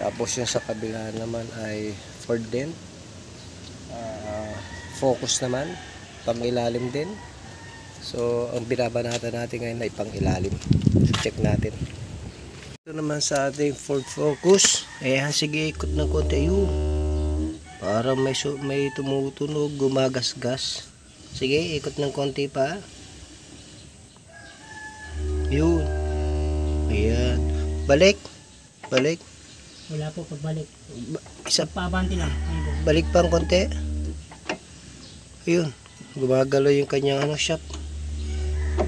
Tapos yung sa kabila naman ay Ford din. Focus naman, pang ilalim din. So ang binabanatan natin ngayon ay pang ilalim. Check natin. Ito naman sa ating Ford Focus. Ayan, sige, ikot ng konti. Ayun, parang may tumutunog, gumagasgas. Sige, ikot ng konti pa. Yun. Ayan. Balik. Wala po pagbalik. Isa Pabanti lang. balik pang konti. Ayun. Gumagalaw yung kanyang shop.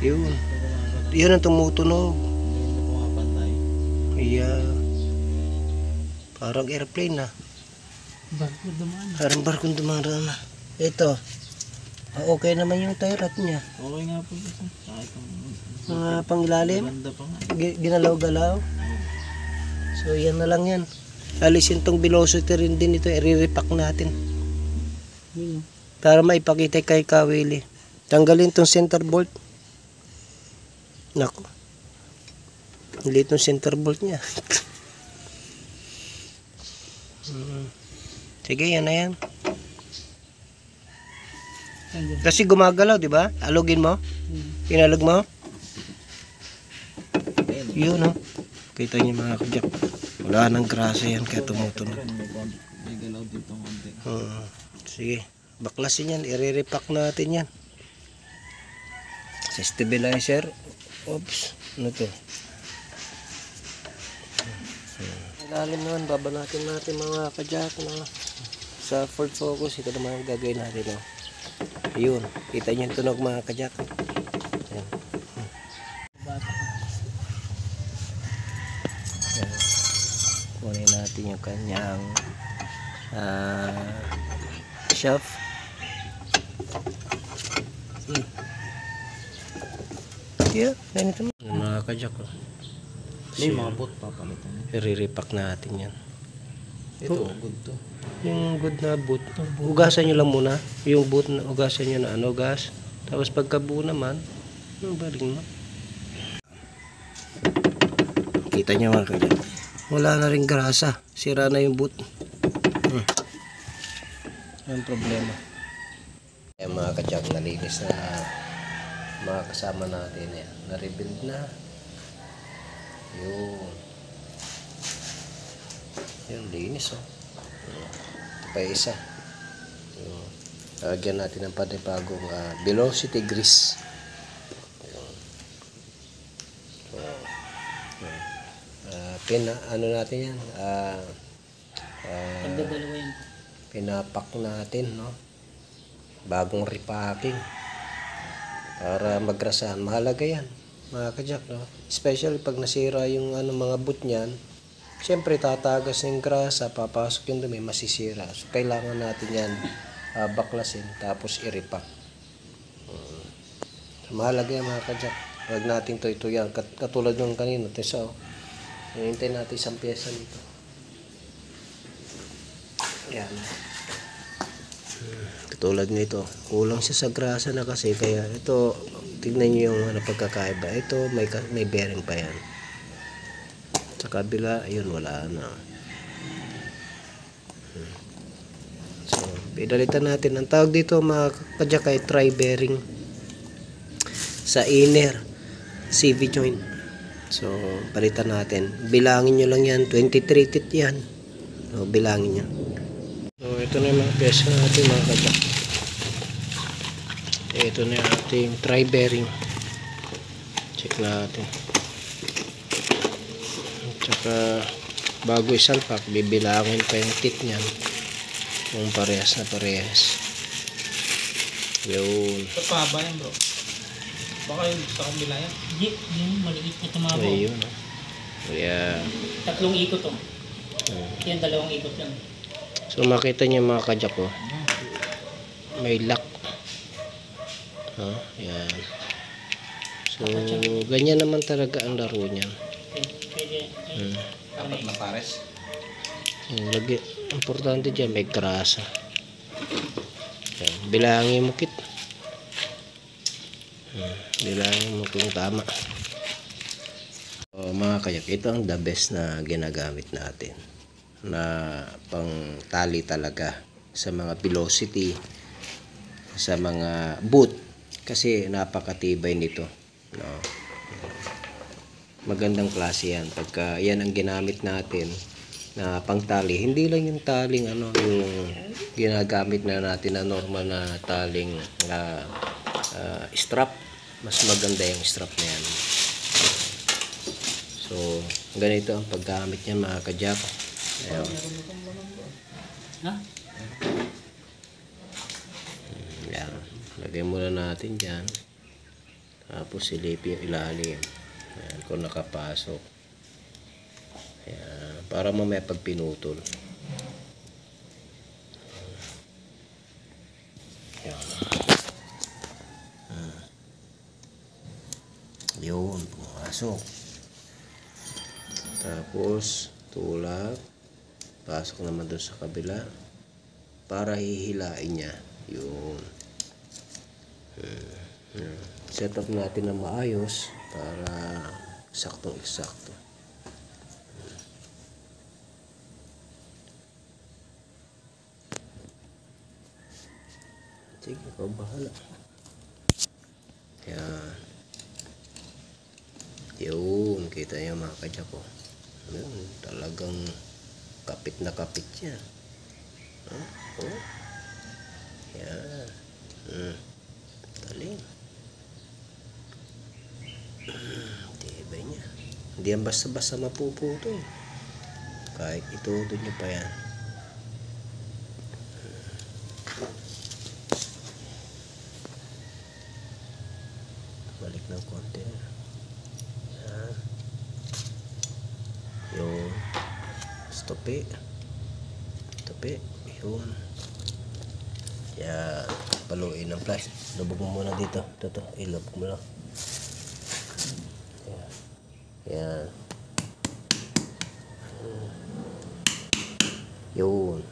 Yun. Yun ang tumutunog. Ayan. Parang airplane na. Barko dumaan. Parang barkong dumaan na. Ito. Okay naman yung tie rod niya. Okay nga po ito. Mga pangilalim. Maganda pa nga. Ginalaw-galaw. So yan na lang yan. Alisin tong velocity rin din ito. I-repack natin. Yun. Para maipakita kay Kawili. Tanggalin tong center bolt. Nako. Hindi tong center bolt niya. Sige, yan na yan. Kasi gumagalaw, di ba? Alugin mo. Inalog mo. Yun, no? Kita niyo mga kajak. Wala nang grasa yan kaya tumutunog. May galaw dito konti. Sige. Baklasin yan. I-repack natin yan. Sa stabilizer. Oops. Ano to? Ilalim naman. Babanatin natin mga kajak. No? Sa Ford Focus. Ito naman ang gagawin natin. No? Ayun. Kita niyo yung tunog mga kajak. Ayan. Ayan. Kunin natin yung kanyang shaft. Yeah, ganito na. Mga kajak. May mga boot papalitan. I-repack natin yan. Ito, good to. Yung good na boot. Ugasan nyo lang muna. Yung boot na ugasan nyo na gas. Tapos pagkabuo naman, balik mo. Kita nyo mga kajak. Wala na rin grasa. Sira na yung boot. Yan problema. Ayan mga kajak, nalinis na mga kasama natin. Ayan, na-rebuild na. Yun. Yun, linis oh. Ito pa isa. Yun. Lagyan natin ng panibagong velocity grease. Yun. Ano natin yan? Pagdadalawa yan. Pinapak natin, no? Bagong repacking para magrasahan. Mahalaga yan mga kajak, no? Especially pag nasira yung mga boot niyan, siyempre tatagas ng grasa, papasok yung dumi, masisira. So kailangan natin yan baklasin tapos i-repack. So, mahalaga yan mga kajak. Huwag natin ito yan katulad ng kanina. So hintay natin isang pyesa nito. Yan. Katulad nito, kulang siya sa grasa na kasi, kaya ito, tignan nyo yung pagkakaiba. Ito may bearing pa yan. Sa kabila, ayun, wala na. So pinalitan natin. Ang tawag dito mga kajak ay tri-bearing sa inner CV joint. So palitan natin. Bilangin nyo lang yan, 23 teeth yan. So bilangin nyo. So ito na yung mga pyesa natin mga kajak. Ito na yung ating tri-bearing. Check natin. Tsaka bago isalpak, bibilangin pa yung teeth nyan kung parehas na parehas. Yun. Ito pa ba yan bro? Baka yung sa kabila yan? Hindi, yung maliit na tumabo. Ayun. Kaya 3 ikot to. Yan, 2 ikot lang. so makita niyo mga kajak ko. May lock. Yan. So ganyan naman talaga ang laro niyan. Pwede. Dapat na pares. Lagi, importante dyan may grasa. Yan. Bilangin mo kit. Bilangin mo kung tama. So, mga kayak, ito ang the best na ginagamit natin. na pang tali talaga sa mga velocity, sa mga boot, kasi napakatibay nito, no? Magandang klase yan pagka yan ang ginamit natin na pangtali. Hindi lang yung taling ano, yung ginagamit na natin na normal na taling strap. Mas maganda yung strap na yan. So ganito ang paggamit niya mga ka-jack. Ayun. Ha? Yan. Lagay muna natin dyan. Tapos silipin yung ilalim. Ayan, kung nakapasok. Ayan, para mamaya pag pinutol. Ayan. Yun, pumasok. Tapos tulak. Pasok naman doon sa kabila. Para hihilain niya. Yun. Set up natin na maayos para saktong eksakto. Sige, ikaw bahala. Yan. Yun, kita niyo mga ka-jack ko. Yun, talagang kapit na kapit yan. Oh. Yan. Taling. Tibay niya. Hindi yan basta-basta mapuputo. Kahit ituto nyo pa yan. Balik ng konti. Yan. Yun. Stopi. Stopi. Yun. Yan. Paluin ng flash. Lubog mo muna dito. Ito. Ilubog mo lang. Yan. Yun.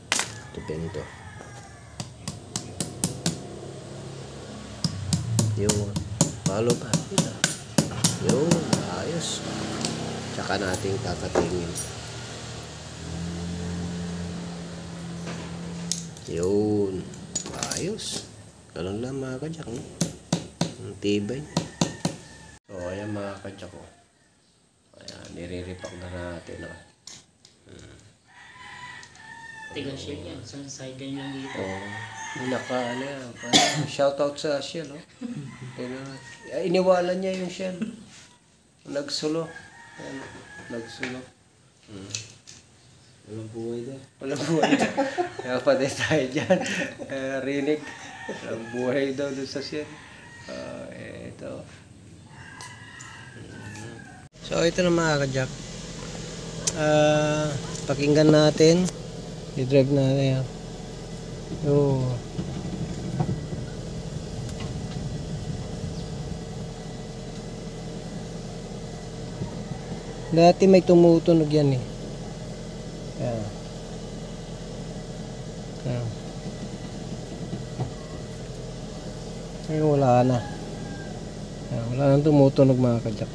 Tupin ito. Yun. Palo pa. Yun. Ayos. Tsaka natin kakatingin. Yun. Ayos. Ganun lang mga ka-jack, no? Ang tibay. So, ayan mga ka-jack ko. Ayan, nire-repack na natin, no? Tiga shell yan. Sa sideline lang dito. Ano yan. Shoutout sa Shell, no? Iniwalan niya yung Shell. Nagsulo. Ayan, nagsulo. Walang buhay daw. Walang buhay daw. Kaya patay tayo dyan. Rinig. Walang buhay daw doon sa Shell. Ito. So, ito na mga ka-jack. Pakinggan natin. I-drive natin yan. So, dati may tumutunog yan eh. Ayan. Ayan. Ngayon wala na. Ayan, wala nang tumutunog mga ka-jack.